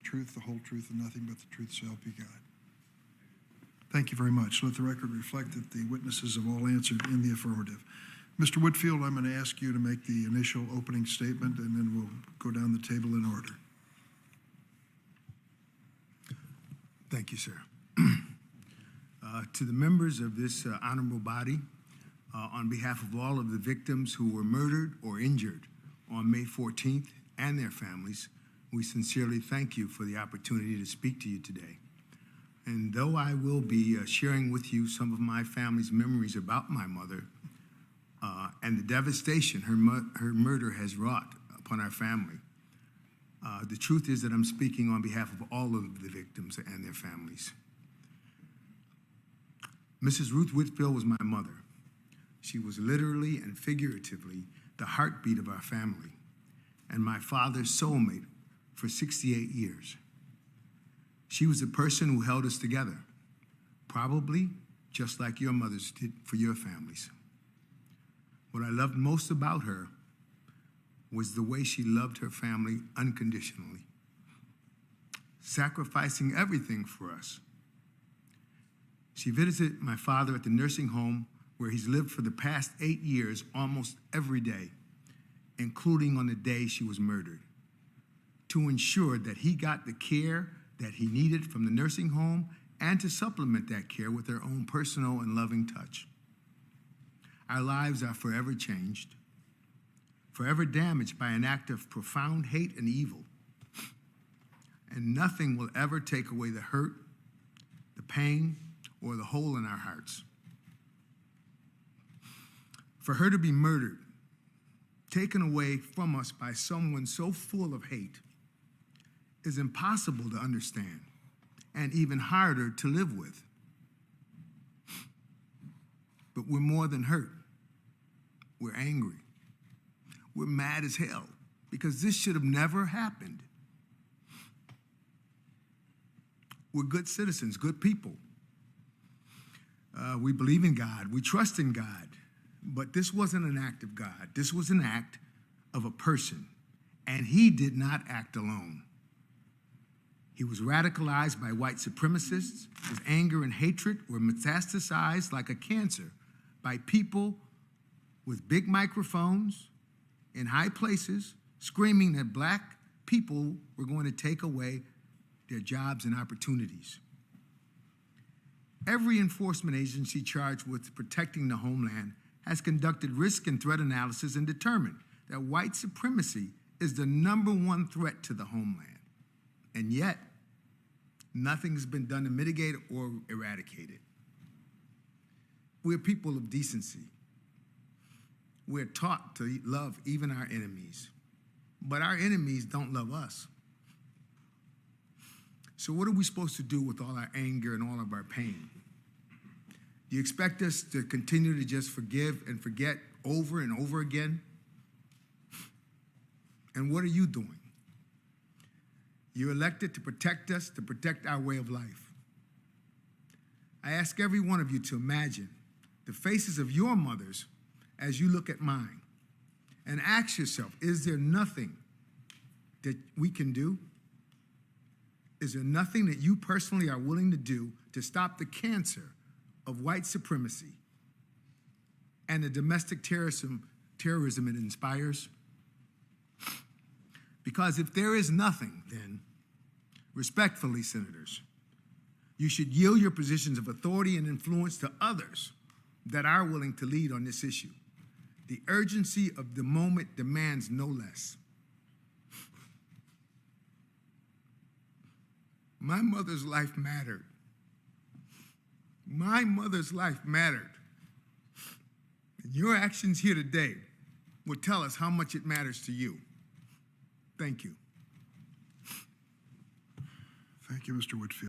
truth, the whole truth, and nothing but the truth, so help you God. Thank you very much. Let the record reflect that the witnesses have all answered in the affirmative. Mr. Whitfield, I'm going to ask you to make the initial opening statement, and then we'll go down the table in order. Thank you, sir. To the members of this honorable body, on behalf of all of the victims who were murdered or injured on May 14th and their families, we sincerely thank you for the opportunity to speak to you today. And though I will be sharing with you some of my family's memories about my mother and the devastation her murder has wrought upon our family, the truth is that I'm speaking on behalf of all of the victims and their families. Mrs. Ruth Whitfield was my mother. She was literally and figuratively the heartbeat of our family and my father's soulmate for 68 years. She was the person who held us together, probably just like your mothers did for your families. What I loved most about her was the way she loved her family unconditionally, sacrificing everything for us. She visited my father at the nursing home where he's lived for the past 8 years almost every day, including on the day she was murdered, to ensure that he got the care that he needed from the nursing home and to supplement that care with their own personal and loving touch. Our lives are forever changed, forever damaged by an act of profound hate and evil. And nothing will ever take away the hurt, the pain, or the hole in our hearts. For her to be murdered, taken away from us by someone so full of hate, is impossible to understand and even harder to live with. But we're more than hurt. We're angry. We're mad as hell because this should have never happened. We're good citizens, good people. We believe in God. We trust in God. But this wasn't an act of God. This was an act of a person. And he did not act alone. He was radicalized by white supremacists. His anger and hatred were metastasized like a cancer by people with big microphones in high places screaming that black people were going to take away their jobs and opportunities. Every enforcement agency charged with protecting the homeland has conducted risk and threat analysis and determined that white supremacy is the #1 threat to the homeland. And yet, nothing has been done to mitigate it or eradicate it. We're people of decency. We're taught to love even our enemies, but our enemies don't love us. So what are we supposed to do with all our anger and all of our pain? Do you expect us to continue to just forgive and forget over and over again? And what are you doing? You elected to protect us, to protect our way of life. I ask every one of you to imagine the faces of your mothers as you look at mine and ask yourself, is there nothing that we can do? Is there nothing that you personally are willing to do to stop the cancer of white supremacy and the domestic terrorism it inspires? Because if there is nothing, then, respectfully, senators, you should yield your positions of authority and influence to others that are willing to lead on this issue. The urgency of the moment demands no less. My mother's life mattered. My mother's life mattered. And your actions here today will tell us how much it matters to you. Thank you. Thank you, Mr. Whitfield.